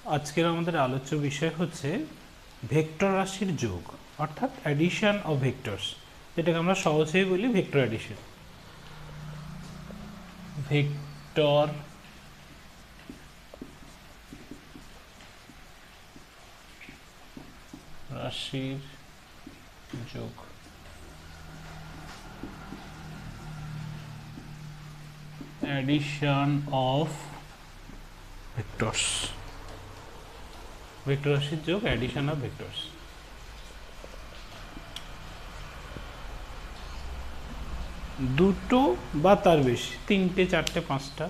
আজকের আমাদের আলোচ্য বিষয় হচ্ছে ভেক্টর রাশির যোগ অর্থাৎ অ্যাডিশন অফ ভেক্টরস, যেটাকে আমরা সহজেই বলি ভেক্টর অ্যাডিশন। ভেক্টর রাশির যোগ। অ্যাডিশন অফ ভেক্টরস, ভেক্টর রাশির যোগ, অ্যাডিশন অফ ভেক্টরস। দুটো বা তার বেশি, তিনটে, চারটে, পাঁচটা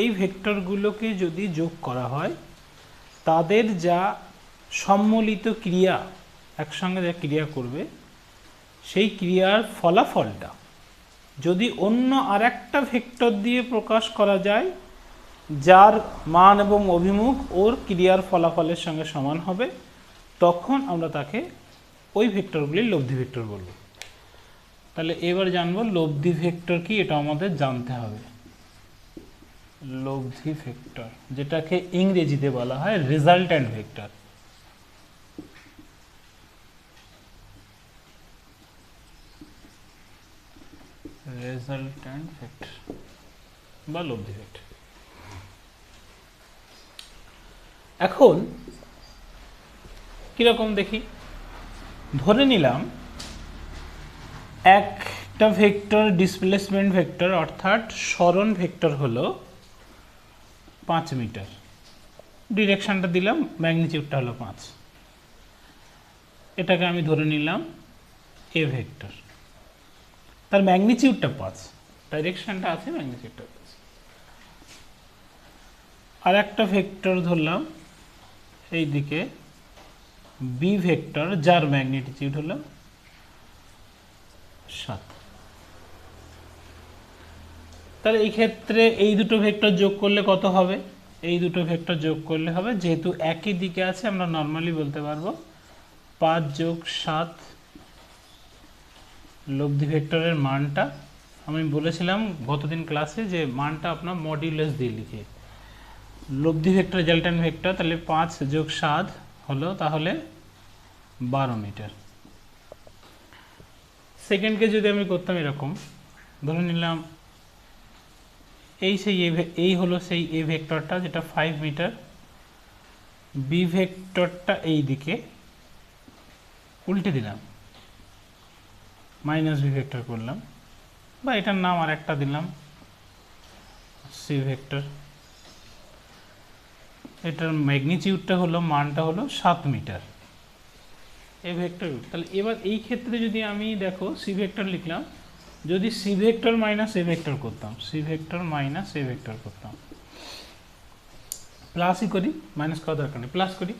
এই ভেক্টরগুলোকে যদি যোগ করা হয়, তাদের যা সম্মিলিত ক্রিয়া, একসঙ্গে যা ক্রিয়া করবে, সেই ক্রিয়ার ফলাফলটা যদি অন্য আরেকটা ভেক্টর দিয়ে প্রকাশ করা যায়, যার মান এবং অভিমুখ ওর ক্রিয়ার ফলাফলের সঙ্গে সমান হবে, তখন আমরা তাকে ওই ভেক্টরগুলির লব্ধি ভেক্টর বলব। তাহলে এবার জানবো লব্ধি ভেক্টর কি, এটা আমাদের জানতে হবে। লব্ধি ভেক্টর, যেটাকে ইংরেজিতে বলা হয় রেজাল্ট্যান্ট ভেক্টর। রেজাল্ট্যান্ট ভেক্টর বা লব্ধি ভেক্টর। এখন কিরকম দেখি, ধরে নিলাম একটা ভেক্টর ডিসপ্লেসমেন্ট ভেক্টর অর্থাৎ সরণ ভেক্টর হলো 5 মিটার, ডিরেকশনটা দিলাম, ম্যাগনিটিউডটা হলো 5। এটাকে আমি ধরে নিলাম এ ভেক্টর, তার ম্যাগনিটিউডটা 5, ডাইরেকশনটা আছে, ম্যাগনিটিউডটা 5। আর একটা ভেক্টর ধরলাম এই দিকে বি ভেক্টর, যার ম্যাগনিটিউড হলো 7। তাহলে এই ক্ষেত্রে এই দুটো ভেক্টর যোগ করলে কত হবে? এই দুটো ভেক্টর যোগ করলে হবে, যেহেতু একই দিকে আছে, আমরা নর্মালি বলতে পারবো 5 যোগ 7। লব্ধি ভেক্টরের মানটা আমি বলেছিলাম গতদিন ক্লাসে যে মানটা আপনার মডিউলাস দিয়ে লিখে, লব্ধি ভেক্টর রেজাল্ট্যান্ট ভেক্টর, তাহলে 5 যোগ 7 হলো তাহলে 12 মিটার। সেকেন্ডকে যদি আমি করতাম এরকম, ধরে নিলাম এই হলো সেই এ ভেক্টরটা, যেটা 5 মিটার, বি ভেক্টরটা এই দিকে উল্টে দিলাম, মাইনাস বি ভেক্টর করলাম, বা এটার নাম আর একটা দিলাম সি ভেক্টর। এটার ম্যাগনিটিউডটা হলো, মানটা হলো 7 মিটার, এ ভেক্টর। তাহলে এবার এই ক্ষেত্রে যদি আমি দেখো সি ভেক্টর লিখলাম, যদি C vector minus A vector করতাম, C vector minus A vector করতাম, প্লাসই করি, মাইনাস করা দরকার নেই, প্লাস করি।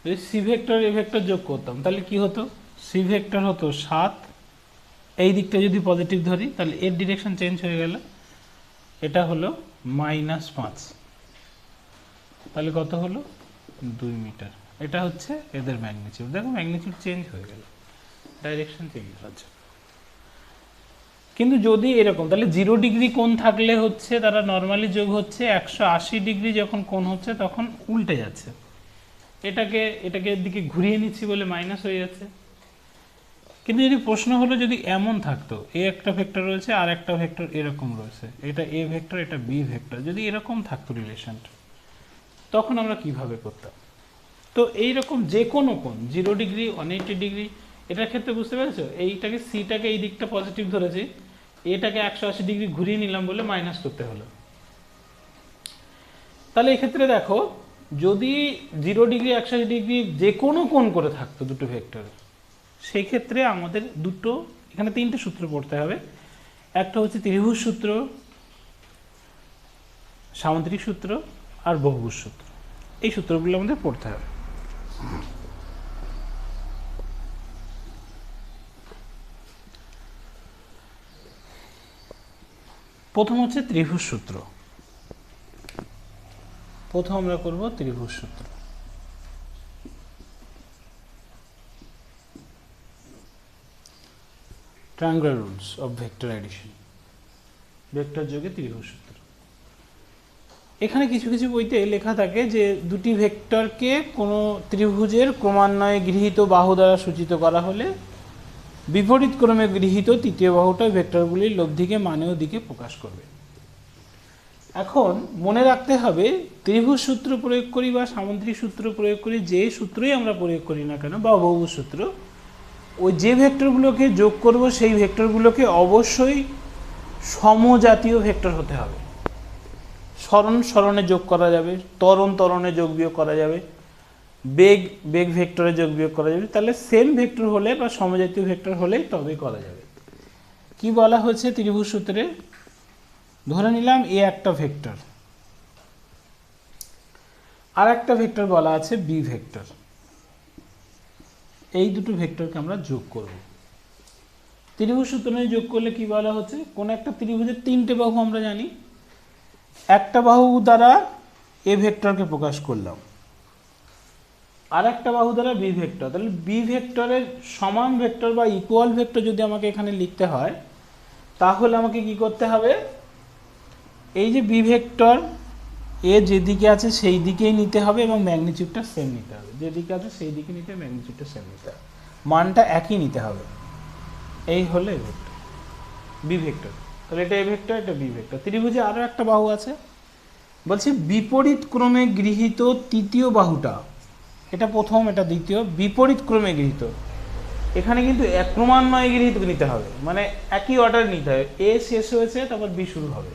যদি সি ভেক্টর এ ভেক্টর যোগ করতাম, তাহলে কি হতো? সি ভেক্টর হতো 7, এই দিকটা যদি পজিটিভ ধরি তাহলে এর ডিরেকশন চেঞ্জ হয়ে গেল, এটা হলো -5, তাহলে কত হলো? 2 মিটার। এটা হচ্ছে এদের ম্যাগনিটিউড। দেখো ম্যাগনিটিউড চেঞ্জ হয়ে গেল, ডাইরেকশন চেঞ্জ হচ্ছে। কিন্তু যদি এরকম, তাহলে 0 ডিগ্রি কোণ থাকলে হচ্ছে তারা নর্মালি যোগ হচ্ছে, 180 ডিগ্রি যখন কোণ হচ্ছে তখন উল্টে যাচ্ছে, এটাকে দিকে ঘুরিয়ে নিচ্ছি বলে মাইনাস হয়ে যাচ্ছে। কিন্তু যদি প্রশ্ন হলো যদি এমন থাকতো, এ একটা ভেক্টর রয়েছে আর একটা ভেক্টর এরকম রয়েছে, এটা এ ভেক্টর এটা বি ভেক্টর, যদি এরকম থাকতো রিলেশনটা, তখন আমরা কিভাবে করতাম? তো এইরকম যে কোনো কোণ, 0 ডিগ্রি, 180 ডিগ্রি, এটার ক্ষেত্রে বুঝতে পেরেছো, এইটাকে সিটাকে এই দিকটা পজিটিভ ধরেছি, এটাকে 180 ডিগ্রি ঘুরিয়ে নিলাম বলে মাইনাস করতে হলো। তাহলে এক্ষেত্রে দেখো, যদি 0 ডিগ্রি 180 ডিগ্রি যে কোনো কোণ করে থাকতো দুটো ভেক্টরের, সেই ক্ষেত্রে আমাদের দুটো, এখানে 3টে সূত্র পড়তে হবে। একটা হচ্ছে ত্রিভুজ সূত্র, সামুদ্রিক সূত্র আর বহুভুজ সূত্র। এই সূত্রগুলো আমাদের পড়তে হবে। প্রথম হচ্ছে ত্রিভুজ সূত্র। প্রথম আমরা করব ত্রিভুজ সূত্র। Triangular rules of vector addition, vector যোগে ত্রিভুজ সূত্র। এখানে কিছু কিছু বইতে লেখা থাকে যে দুটি ভেক্টরকে কোনো ত্রিভুজের ক্রমান্বয়ে গৃহীত বাহু দ্বারা সূচিত করা হলে বিপরীত ক্রমে গৃহীত তৃতীয় বাহুটা ভেক্টরগুলির লব্ধিকে মানে ও দিকে প্রকাশ করবে। এখন মনে রাখতে হবে ত্রিভুজ সূত্র প্রয়োগ করি বা সামুদ্রিক সূত্র প্রয়োগ করি, যে সূত্রই আমরা প্রয়োগ করি না কেন বা বহুভুজ সূত্র, ওই যে ভেক্টরগুলোকে যোগ করব সেই ভেক্টরগুলোকে অবশ্যই সমজাতীয় ভেক্টর হতে হবে। সরণ সরণে যোগ করা যাবে, ত্বরণ ত্বরণে যোগ বিয়োগ করা যাবে, বেগ বেগ ভেক্টরে যোগ বিয়োগ করা যাবে। তাহলে সেম ভেক্টর হলে বা সমজাতীয় ভেক্টর হলেই তবেই করা যাবে। কি বলা হচ্ছে ত্রিভুজ সূত্রে, ধরে নিলাম এ একটা ভেক্টর, আর একটা ভেক্টর বলা আছে বি ভেক্টর। এই দুটো ভেক্টরকে আমরা যোগ করব। ত্রিভুজ সূত্রে যোগ করলে কি বলা হচ্ছে, কোন একটা ত্রিভুজের তিনটে বাহু আমরা জানি, একটা বাহু দ্বারা এ ভেক্টরকে প্রকাশ করলাম, আর একটা বাহু দ্বারা বি ভেক্টর। তাহলে বি ভেক্টরের সমান ভেক্টর বা ইকুয়াল ভেক্টর যদি আমাকে এখানে লিখতে হয়, তাহলে আমাকে কি করতে হবে, এই যে বি ভেক্টর এ যেদিকে আছে সেই দিকেই নিতে হবে এবং ম্যাগনিটিউডটা সেম নিতে হবে। যেদিকে আছে সেই দিকে নিতে ম্যাগনিটিউডটা সেম নিতে হবে, মানটা একই নিতে হবে। এই হলো এ ভেক্টর বি ভেক্টর। তাহলে এটা এ ভেক্টর, এটা বি ভেক্টর। ত্রিভুজে আরও একটা বাহু আছে, বলছি বিপরীত ক্রমে গৃহীত তৃতীয় বাহুটা, এটা প্রথম এটা দ্বিতীয়, বিপরীত ক্রমে গৃহীত। এখানে কিন্তু এক ক্রমান্বয়ে গৃহীত নিতে হবে, মানে একই অর্ডার নিতে হবে। এ শেষ হয়েছে তারপর বি শুরু হবে।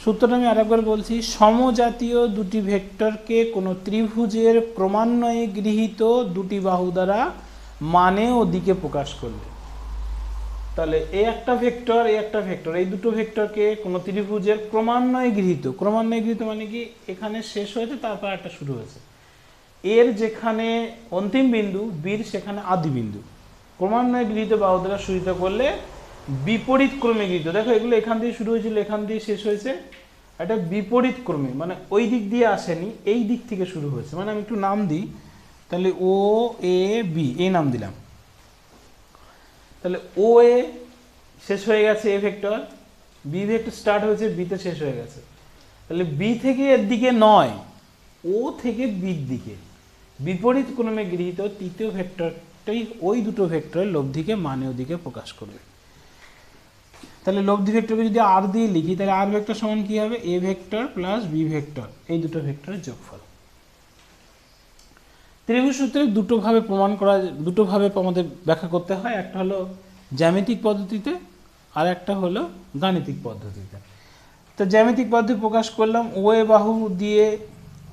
সূত্রটা আমি আরেকবার বলছি, সমজাতীয় দুটি ভেক্টরকে কোনো ত্রিভুজের ক্রমান্বয়ে গৃহীত দুটি বাহু দ্বারা মানে ও দিকে প্রকাশ করলে, তাহলে এ একটা ভেক্টর এ একটা ভেক্টর, এই দুটো ভেক্টরকে কোনো ত্রিভুজের ক্রমান্বয়ে গৃহীত, ক্রমান্বয়ে গৃহীত মানে কি এখানে শেষ হয়েছে তারপর একটা শুরু হয়েছে, এর যেখানে অন্তিম বিন্দু বীর সেখানে আদি বিন্দু, ক্রমান্বয়ে গৃহীত বাহু দ্বারা সূচিত করলে বিপরীত ক্রমে গৃহীত। দেখো এগুলো এখান দিয়ে শুরু হয়েছিল, এখান দিয়ে শেষ হয়েছে, এটা বিপরীত ক্রমে, মানে ওই দিক দিয়ে আসেনি, এই দিক থেকে শুরু হয়েছে। মানে আমি একটু নাম দিই, তাহলে ও এ বি এই নাম দিলাম। তাহলে ও এ শেষ হয়ে গেছে A vector, B vector start হয়েছে বিতে শেষ হয়ে গেছে। তাহলে বি থেকে এর দিকে নয়, ও থেকে বির দিকে বিপরীত ক্রমে গৃহীত তৃতীয় ভেক্টরটাই ওই দুটো ভেক্টরের লব্ধিকে মানে ওদিকে প্রকাশ করবে। তাহলে লব্ধি ভেক্টরকে যদি আর দিয়ে লিখি, তাহলে আর ভেক্টর সমান কি হবে, A vector plus B vector, এই দুটো ভেক্টরের যোগফল। ত্রিভুজ সূত্রে দুটোভাবে প্রমাণ করা, দুটোভাবে আমাদের ব্যাখ্যা করতে হয়, একটা হলো জ্যামিতিক পদ্ধতিতে আর একটা হলো গাণিতিক পদ্ধতিতে। তো জ্যামিতিক পদ্ধতি প্রকাশ করলাম, ও এ বাহু দিয়ে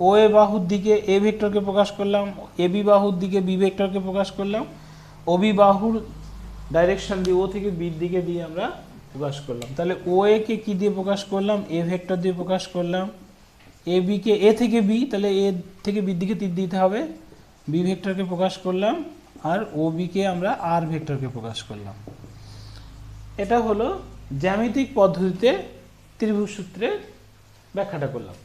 ও এ বাহুর দিকে এ ভেক্টরকে প্রকাশ করলাম, এ বি বাহুর দিকে বি ভেক্টরকে প্রকাশ করলাম, ও বি বাহুর ডাইরেকশন দিয়ে ও থেকে বির দিকে দিয়ে আমরা প্রকাশ করলাম। তাহলে ও এ কে কী দিয়ে প্রকাশ করলাম, এ ভেক্টর দিয়ে প্রকাশ করলাম, এ বিকে এ থেকে বি, তাহলে এ থেকে বির দিকে তীর দিতে হবে, বি ভেক্টরকে প্রকাশ করলাম, আর ও বিকে আমরা আর ভেক্টরকে প্রকাশ করলাম। এটা হলো জ্যামিতিক পদ্ধতিতে ত্রিভুজ সূত্রে ব্যাখ্যাটা করলাম।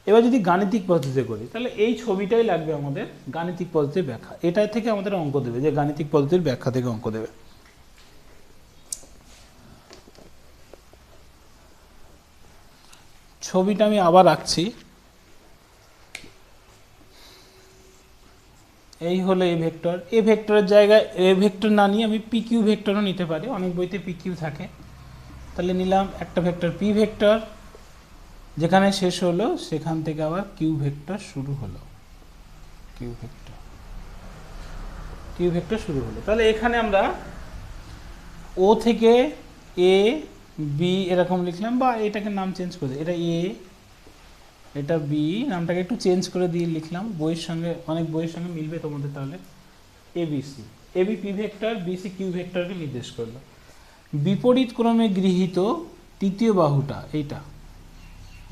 এবার যদি গাণিতিক পদ্ধতিতে করি, তাহলে এই ছবিটাই লাগবে আমাদের গাণিতিক পদ্ধতির ব্যাখ্যা। এটা থেকে আমাদের অঙ্ক দেবে, যে গাণিতিক পদ্ধতির ব্যাখ্যা থেকে অঙ্ক দেবে। ছবিটা আমি আবার আঁকছি। এই হলো এ ভেক্টর, এ ভেক্টরের জায়গায় এ ভেক্টর না নিয়ে আমি পি কিউ ভেক্টরও নিতে পারি, অনেক বইতে পি কিউ থাকে। তাহলে নিলাম একটা ভেক্টর পি ভেক্টর, যেখানে শেষ হলো সেখান থেকে আবার কিউ ভেক্টর শুরু হলো, কিউ ভেক্টর শুরু হলো। তাহলে এখানে আমরা ও থেকে এ বি এরকম লিখলাম, বা এটাকে নাম চেঞ্জ করে, এটা এ এটা বি, নামটাকে একটু চেঞ্জ করে দিয়ে লিখলাম, বইয়ের সঙ্গে অনেক বইয়ের সঙ্গে মিলবে তোমাদের। তাহলে ABC, AB P vector, BC Q ভেক্টরকে নির্দেশ করলো। বিপরীত ক্রমে গৃহীত তৃতীয় বাহুটা, এইটা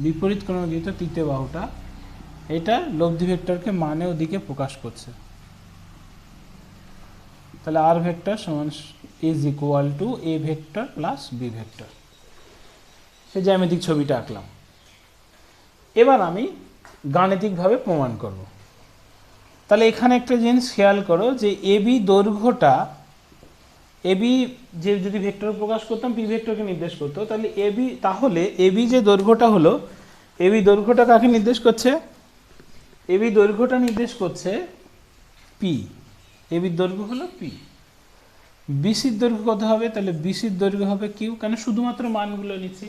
বিপরীত ক্রমে গৃহীত তৃতীয় বাহুটা, এটা লব্ধি ভেক্টরকে মানে ওদিকে প্রকাশ করছে। তাহলে আর ভেক্টর সমান is equal to A vector plus B vector. সে জ্যামিতিক ছবিটা আঁকলাম। এবার আমি গাণিতিকভাবে প্রমাণ করব। তাহলে এখানে একটা জিনিস খেয়াল করো, যে এবি দৈর্ঘ্যটা, এবি যে যদি ভেক্টর প্রকাশ করতাম পি ভেক্টরকে নির্দেশ করতো, তাহলে এবি যে দৈর্ঘ্যটা হলো এবি দৈর্ঘ্যটা কাকে নির্দেশ করছে? এবি দৈর্ঘ্যটা নির্দেশ করছে পি। এবির দৈর্ঘ্য হলো পি। বিসির দৈর্ঘ্য কত হবে? তাহলে বিসির দৈর্ঘ্য হবে কিউ, কেন শুধুমাত্র মানগুলো নিচ্ছি।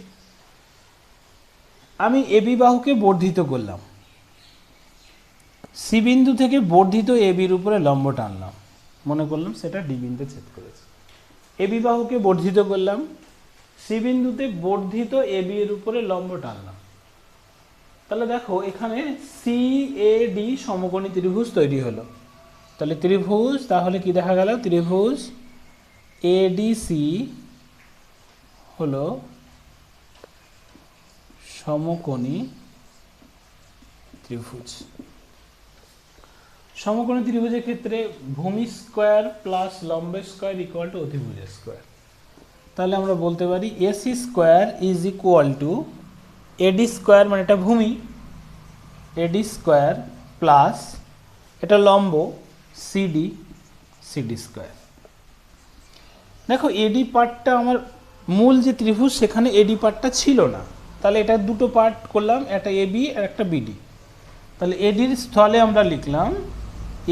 আমি এবি বাহুকে বর্ধিত করলাম, সি বিন্দু থেকে বর্ধিত এবির উপরে লম্ব টানলাম, মনে করলাম সেটা ডি বিন্দুতে ছেদ করেছে। এবি বাহুকে বর্ধিত করলাম, সি বিন্দুতে বর্ধিত এবি এর উপরে লম্ব টানলাম। তাহলে দেখো এখানে সি এ ডি সমকোণী ত্রিভুজ তৈরি হলো। তাহলে ত্রিভুজ, তাহলে কি দেখা গেল? ত্রিভুজ এডিসি হলো সমকোণী ত্রিভুজ। সমকোণী ত্রিভুজের ক্ষেত্রে ভূমি স্কয়ার প্লাস লম্ব স্কয়ার ইকুয়াল টু অতিভুজ স্কয়ার। তাহলে আমরা বলতে পারি AC square is equal to AD square, মানে এটা ভূমি, এডি স্কয়ার প্লাস এটা লম্ব সিডি, সিডি স্কয়ার। দেখো এডি পার্টটা আমার মূল যে ত্রিভুজ সেখানে এডি পার্টটা ছিল না, তাহলে এটা দুটো পার্ট করলাম, একটা এবি আর একটা বিডি। তাহলে এডির স্থলে আমরা লিখলাম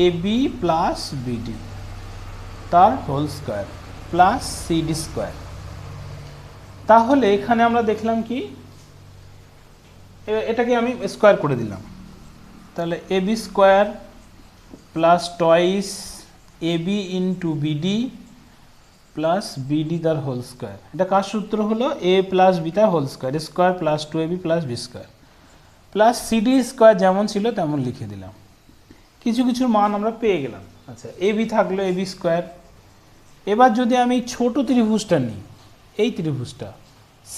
এবি প্লাস বিডি তার whole square plus CD square. তাহলে এখানে আমরা দেখলাম কি, এটাকে আমি স্কয়ার করে দিলাম। তাহলে AB square plus twice AB into BD plus BD তার হোল স্কয়ার। এটা কার সূত্র হলো? এ প্লাস বি তার whole square, square plus two AB plus B square plus CD square, যেমন ছিল তেমন লিখে দিলাম। কিছু কিছুর মান আমরা পেয়ে গেলাম। আচ্ছা, এবি থাকলো এবি স্কয়ার। এবার যদি আমি ছোট ত্রিভুজটা নিই, এই ত্রিভুজটা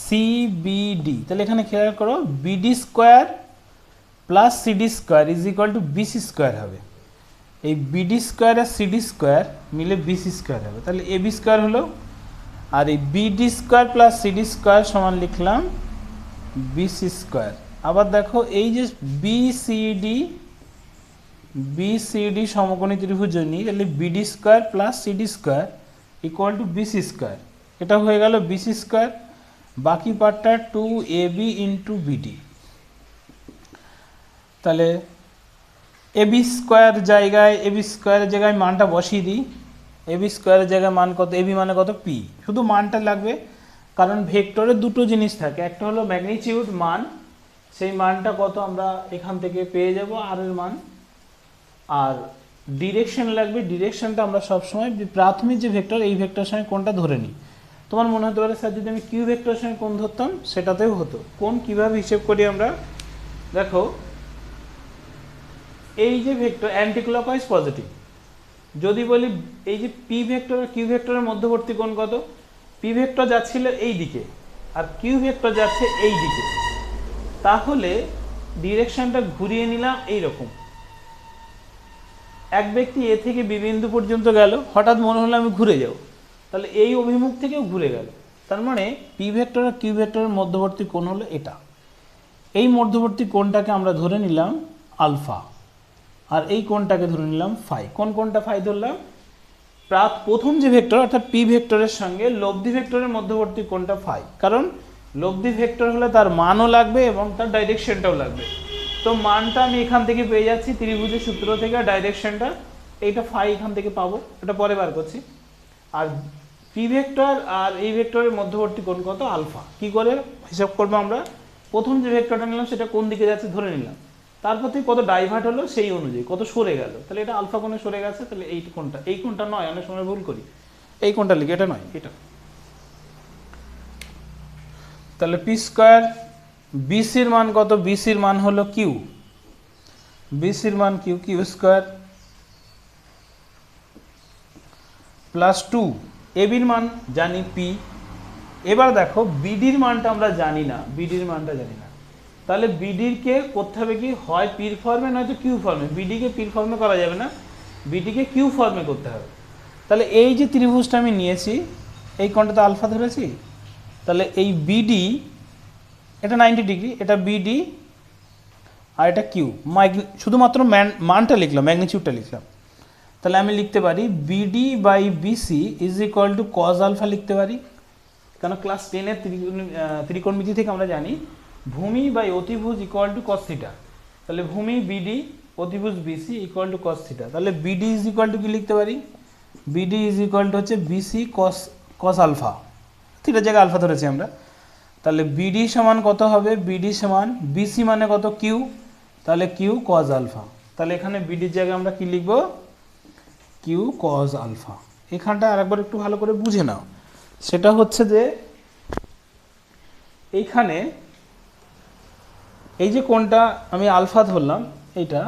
সিবিডি, তাহলে এখানে খেয়াল করো BD square plus CD square is equal to BC square হবে। এই বিডি স্কয়ার আর সিডি স্কয়ার মিলে বিসি স্কয়ার হবে। তাহলে এবি স্কয়ার হলো, আর এই BD square plus CD square সমান লিখলাম বিসি স্কয়ার। আবার দেখো এই যে বিসিডি সমকোণী ত্রিভুজ নিই, তাহলে BD square plus CD square equal to BC square, এটা হয়ে গেল বিসি স্কয়ার। বাকি পার্টটা টু এবি ইন্টু বিডি। তাহলে এবি স্কয়ারের জায়গায় মানটা বসিয়ে দিই। এবি স্কয়ারের জায়গায় মান কত? এবি মানে কত? পি। শুধু মানটা লাগবে, কারণ ভেক্টরের দুটো জিনিস থাকে, একটা হলো ম্যাগনিটিউড মান, সেই মানটা কত আমরা এখান থেকে পেয়ে যাব আর এর মান, আর ডিরেকশন লাগবে। ডিরেকশনটা আমরা সবসময় প্রাথমিক যে ভেক্টর, এই ভেক্টরের সঙ্গে কোনটা ধরে নিই। তোমার মনে হতে পারে স্যার যদি আমি কিউ ভেক্টরের সঙ্গে কোন ধরতাম, সেটাতেও হতো। কোন কিভাবে হিসেব করি আমরা? দেখো এই যে ভেক্টর অ্যান্টি ক্লকওয়াইজ পজিটিভ, যদি বলি এই যে পি ভেক্টর আর কিউ ভেক্টরের মধ্যবর্তী কোণ কত? পি ভেক্টর যাচ্ছিল এই দিকে আর কিউ ভেক্টর যাচ্ছে এই দিকে, তাহলে ডিরেকশনটা ঘুরিয়ে নিলাম এই রকম। এক ব্যক্তি এ থেকে বি বিন্দু পর্যন্ত গেল, হঠাৎ মনে হলো আমি ঘুরে যাব, তাহলে এই অভিমুখ থেকেও ঘুরে গেল। তার মানে পি ভেক্টর আর কিউ ভেক্টরের মধ্যবর্তী কোণ হলো এটা। এই মধ্যবর্তী কোণটাকে আমরা ধরে নিলাম আলফা, আর এই কোণটাকে ধরে নিলাম ফাই। কোন কোণটা ফাই ধরলাম? প্রথম যে ভেক্টর অর্থাৎ পি ভেক্টরের সঙ্গে লব্ধি ভেক্টরের মধ্যবর্তী কোণটা ফাই, কারণ লব্ধি ভেক্টর হলে তার মানও লাগবে এবং তার ডাইরেকশনটাও লাগবে। তো মানটা আমি এখান থেকে পেয়ে যাচ্ছি ত্রিভুজের সূত্র থেকে, ডাইরেকশনটা এইটা ফাই এখান থেকে পাবো, এটা পরে বার করছি। আর পি ভেক্টর আর এই ভেক্টরের মধ্যবর্তী কোণ কত? আলফা। কি করে হিসাব করবো আমরা? প্রথম যে ভেক্টরটা নিলাম সেটা কোন দিকে যাচ্ছে ধরে নিলাম, তারপর থেকে কত ডাইভার্ট হলো সেই অনুযায়ী কত সরে গেল, তাহলে এটা আলফা কোণে সরে গেছে। তাহলে এই কোণটা, এই কোণটা নয়, অনেক সময় ভুল করি, এই কোণটা লিখি, এটা নয়, এটা। তাহলে পি স্কয়ার, বিসির মান কত? বিসির মান হলো কিউ, বিসির মান কিউ, কিউ স্কয়ার প্লাস 2 এবির মান জানি পি। এবার দেখো বিডির মানটা আমরা জানি না, বিডির মানটা জানি না, তাহলে বিডিকে করতে হবে কি, হয় পির ফর্মে নয়তো কিউ ফর্মে। বিডিকে পির ফর্মে করা যাবে না, বিডিকে কিউ ফর্মে করতে হবে। তাহলে এই যে ত্রিভুজটা আমি নিয়েছি, এই কোণটা তো আলফা ধরেছি, তাহলে এই বিডি এটা 90 ডিগ্রি, এটা বিডি আর এটা কিউ। শুধুমাত্র মানটা লিখলাম, ম্যাগনিটিউডটা লিখলাম। তাহলে আমি লিখতে পারি BD by BC is equal to cos alpha লিখতে পারি, কারণ ক্লাস 10-এর ত্রিকোণমিতি থেকে আমরা জানি ভূমি বাই অতিভুজ ইকুয়াল টু কস থিটা। তাহলে ভূমি বিডি, অতিভুজ BC equal to cos theta. তাহলে বিডি ইজ ইকুয়াল টু কি লিখতে পারি, বিডি ইজ ইকুয়াল টু হচ্ছে বিসি কস কস আলফা, থিটার জায়গায় আলফা ধরেছি আমরা। তাহলে বিডি সমান কত হবে, বিডি সমান বিসি মানে কত কিউ, তাহলে কিউ কজ আলফা। তাহলে এখানে বিডির জায়গায় আমরা কি লিখব, কিউ কজ আলফা। এখানটা আরেকবার একটু ভালো করে বুঝে নাও, সেটা হচ্ছে যে এইখানে এই যে কোনটা আমি আলফা ধরলাম, এইটা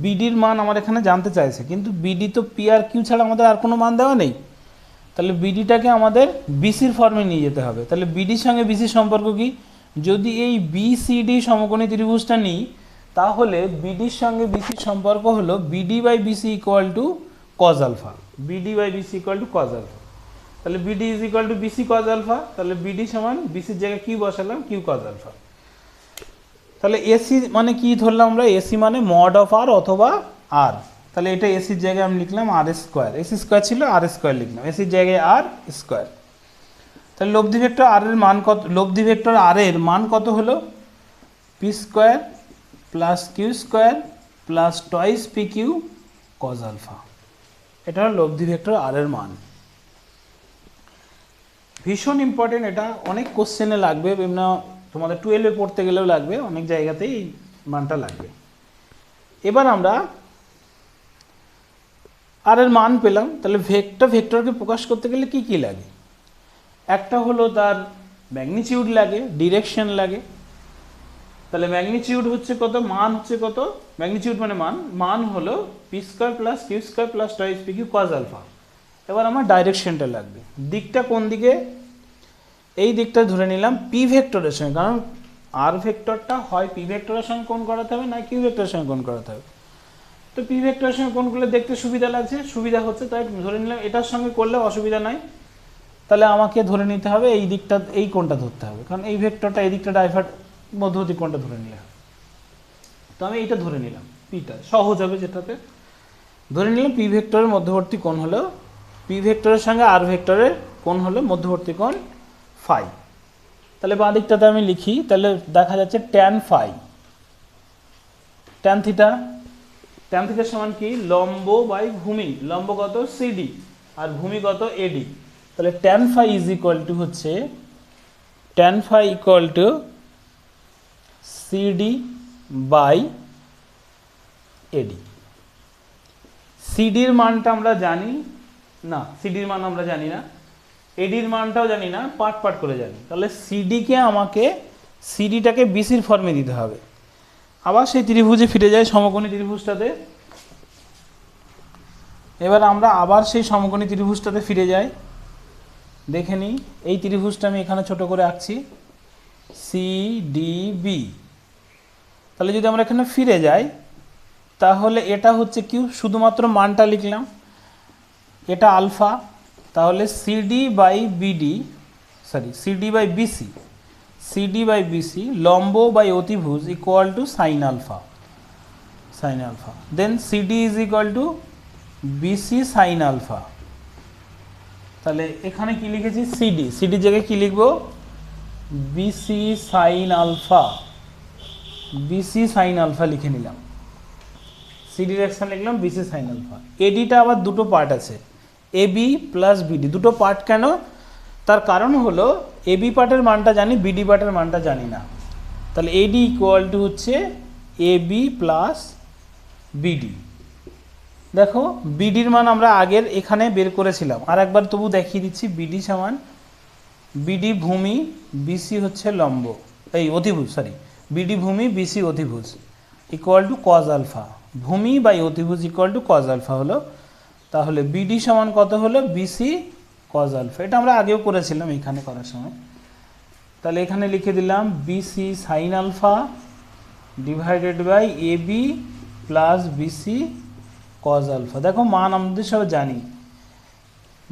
বিডির মান আমার এখানে জানতে চাইছে, কিন্তু বিডি তো পি আর কিউ ছাড়া আমাদের আর কোনো মান দেওয়া নেই। তাহলে বিডিটাকে আমাদের বিসির ফর্মে নিয়ে যেতে হবে। তাহলে বিডির সঙ্গে বিসির সম্পর্ক কি, যদি এই বিসিডি সমকোণী ত্রিভুজটা নিই, তাহলে বিডির সঙ্গে বিসির সম্পর্ক হলো BD by BC equal to cos alpha, BD by BC equal to cos alpha. তাহলে BD is equal to BC cos alpha, তাহলে বিডি সমান বিসির জায়গায় কিউ বসালাম, কিউ কজ আলফা। তাহলে এসি মানে কি ধরলাম আমরা, এসি মানে মড অফ আর অথবা আর। তাহলে এটা এসির জায়গায় আমি লিখলাম আর স্কোয়ার, এসি স্কোয়ার ছিল আর স্কোয়ার লিখলাম, এসির জায়গায় আর স্কোয়ার। তাহলে লব্ধি ভেক্টর আর এর মান কত, লব্ধি ভেক্টর আর এর মান কত হলো, P square plus Q square plus twice P Q cos alpha. এটা হলো লব্ধি ভেক্টর আর এর মান। ভীষণ ইম্পর্টেন্ট, এটা অনেক কোশ্চেনে লাগবে, বিভিন্ন তোমাদের 12-এ পড়তে গেলেও লাগবে, অনেক জায়গাতেই এই মানটা লাগবে। এবার আমরা আর এর মান পেলাম, তাহলে ভেক্টরকে প্রকাশ করতে গেলে কি কি লাগে, একটা হলো তার ম্যাগনিটিউড লাগে, ডিরেকশন লাগে। তাহলে ম্যাগনিটিউড হচ্ছে কত, মান হচ্ছে কত, ম্যাগনিটিউড মানে মান হলো P square plus Q square plus twice P Q cos alpha. এবার আমার ডাইরেকশনটা লাগবে, দিকটা কোন দিকে, এই দিকটা ধরে নিলাম পি ভেক্টরের সঙ্গে, কারণ আর ভেক্টরটা হয় পি ভেক্টরের সঙ্গে কোণ করাতে হবে, না কিউ ভেক্টরের সঙ্গে কোণ করাতে হবে। তো পি ভেক্টরের সঙ্গে কোণ করলে দেখতে সুবিধা লাগছে, সুবিধা হচ্ছে, তাই ধরে নিলাম। এটার সঙ্গে করলে অসুবিধা নাই, তাহলে আমাকে ধরে নিতে হবে এই দিকটা, এই কোণটা ধরতে হবে, কারণ এই ভেক্টরটা এই দিকটা ডাইভার্ট, মধ্যবর্তী কোণটা ধরে নিলে হবে। তো আমি এইটা ধরে নিলাম, পিটা সহজ হবে, যেটাতে ধরে নিলাম পি ভেক্টরের মধ্যবর্তী কোণ হলো, পি ভেক্টরের সঙ্গে আর ভেক্টরের কোণ হলো মধ্যবর্তী কোণ ফাই। তাহলে বাঁ দিকটাতে আমি লিখি, তাহলে দেখা যাচ্ছে tan phi, tan theta, tan থিটার সমান কি, লম্ব বাই ভূমি, লম্ব কত সিডি আর ভূমি কত এডি। তাহলে tan phi is equal to হচ্ছে, tan phi equal to CD by AD. সিডির মানটা আমরা জানি না, সিডির মান আমরা জানি না, এডির মানটাও জানি না, পার্ট পার্ট করে জানি। তাহলে সিডিকে আমাকে, সিডিটাকে বিসির ফর্মে দিতে হবে। আবার সেই ত্রিভুজে ফিরে যায়, সমকোণী ত্রিভুজটাতে। এবার আমরা আবার সেই সমকোণী ত্রিভুজটাতে ফিরে যাই, দেখে নিই। এই ত্রিভুজটা আমি এখানে ছোট করে আঁকছি, সিডিবি। তাহলে যদি আমরা এখানে ফিরে যাই, তাহলে এটা হচ্ছে কিউ, শুধুমাত্র মানটা লিখলাম, এটা আলফা। তাহলে CD by BD, sorry CD by BC, CD by BC লম্ব বাই অতিভুজ equal to sine alpha, sine alpha. Then CD is equal to BC sine alpha. তাহলে এখানে কি লিখেছি, সিডি, সিডির জায়গায় কি লিখবো, BC sine alpha, BC sine alpha লিখে নিলাম, সিডি ডিরেকশন লিখলাম বিসি সাইন আলফা। এডিটা আবার দুটো পার্ট আছে, এবি প্লাস বিডি, দুটো পার্ট কেন, তার কারণ হলো এবি পার্টের মানটা জানি, বিডি পার্টের মানটা জানি না। তাহলে এডি ইকুয়াল টু হচ্ছে এবি প্লাস বিডি। দেখো বিডির মান আমরা আগের এখানে বের করেছিলাম, আর একবার তবু দেখিয়ে দিচ্ছি। বিডি সমান, বিডি ভূমি, বিসি হচ্ছে লম্ব, এই অতিভুজ, সরি বিডি ভূমি বিসি অতিভুজ ইকুয়াল টু কজ আলফা, ভূমি বাই অতিভুজ ইকুয়াল টু কজ আলফা হলো। তাহলে বিডি সমান কত হলো, বিসি কজ আলফা। এটা আমরা আগেও করেছিলাম এখানে করার সময়। তাহলে এখানে লিখে দিলাম BC sine alpha divided by AB plus BC cos alpha. দেখো মান আমাদের সব জানি,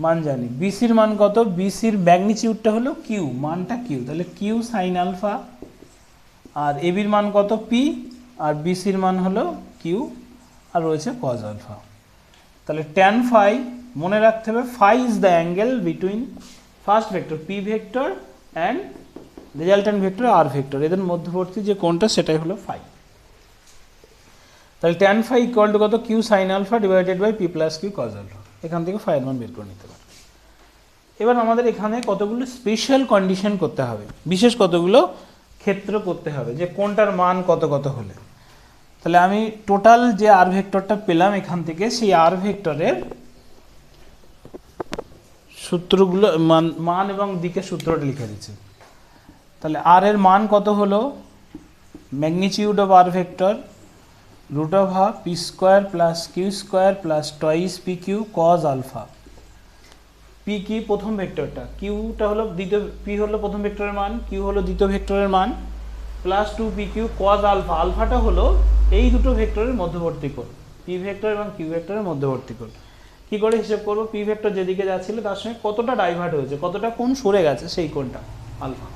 মান জানি। বিসির মান কত, বিসির ম্যাগনিটিউডটা হলো কিউ, মানটা কিউ, তাহলে কিউ সাইন আলফা। আর এবির মান কত, পি, আর বিসির মান হলো কিউ, আর রয়েছে কজ আলফা। তাহলে ট্যান ফাই, মনে রাখতে হবে phi is the angle between first vector P vector and resultant vector R vector, এদের মধ্যবর্তী যে কোণটা সেটাই হলো ফাই। তাহলে ট্যান ফাই ইকুয়াল টু কত, Q sine alpha divided by P plus Q cos alpha. এখান থেকে ফাইয়ের মান বের করে নিতে পারবে। এবার আমাদের এখানে কতগুলো স্পেশাল কন্ডিশন করতে হবে, বিশেষ কতগুলো ক্ষেত্র করতে হবে যে কোনটার মান কত কত হলে। তাহলে আমি টোটাল যে আর ভেক্টরটা পেলাম এখান থেকে, সেই আর ভেক্টরের সূত্রগুলো মান এবং দিকের সূত্রটা লিখে দিচ্ছি। তাহলে আর এর মান কত হলো, magnitude of R vector root of half P square plus Q square plus twice P Q cos alpha. P কি প্রথম ভেক্টরটা, কিউটা হলো দ্বিতীয়, পি হলো প্রথম ভেক্টরের মান, কিউ হলো দ্বিতীয় ভেক্টরের মান, plus 2 P Q cos alpha. আলফাটা হলো এই দুটো ভেক্টরের মধ্যবর্তী কোণ, পি ভেক্টর এবং কিউ ভেক্টরের মধ্যবর্তী কোণ। কী করে হিসেব করবো, পি ভেক্টর যেদিকে যাচ্ছিল তার সঙ্গে কতটা ডাইভার্ট হয়েছে, কতটা কোণ সরে গেছে, সেই কোণটা আলফা।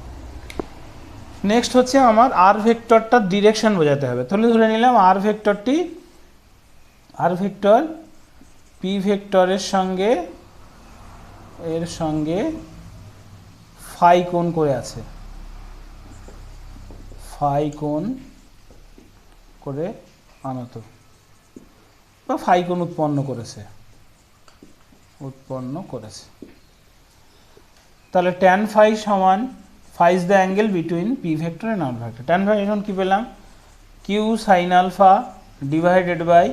নেক্সট হচ্ছে আমার আর ভেক্টরটার ডিরেকশন বোঝাতে হবে। তাহলে ধরে নিলাম আর ভেক্টরটি, আর ভেক্টর পি ভেক্টরের সঙ্গে এর সঙ্গে ফাই কোণ করে আছে, ফাই কোণ করে আনত বা ফাই কোণ উৎপন্ন করেছে। তাহলে ট্যান ফাই সমান, phi is the angle between P vector and R vector. Tan phi এখন কী পেলাম, Q sine alpha divided by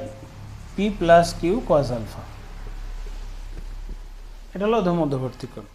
P plus Q cos alpha. এটা হলো মধ্যবর্তী কোণ।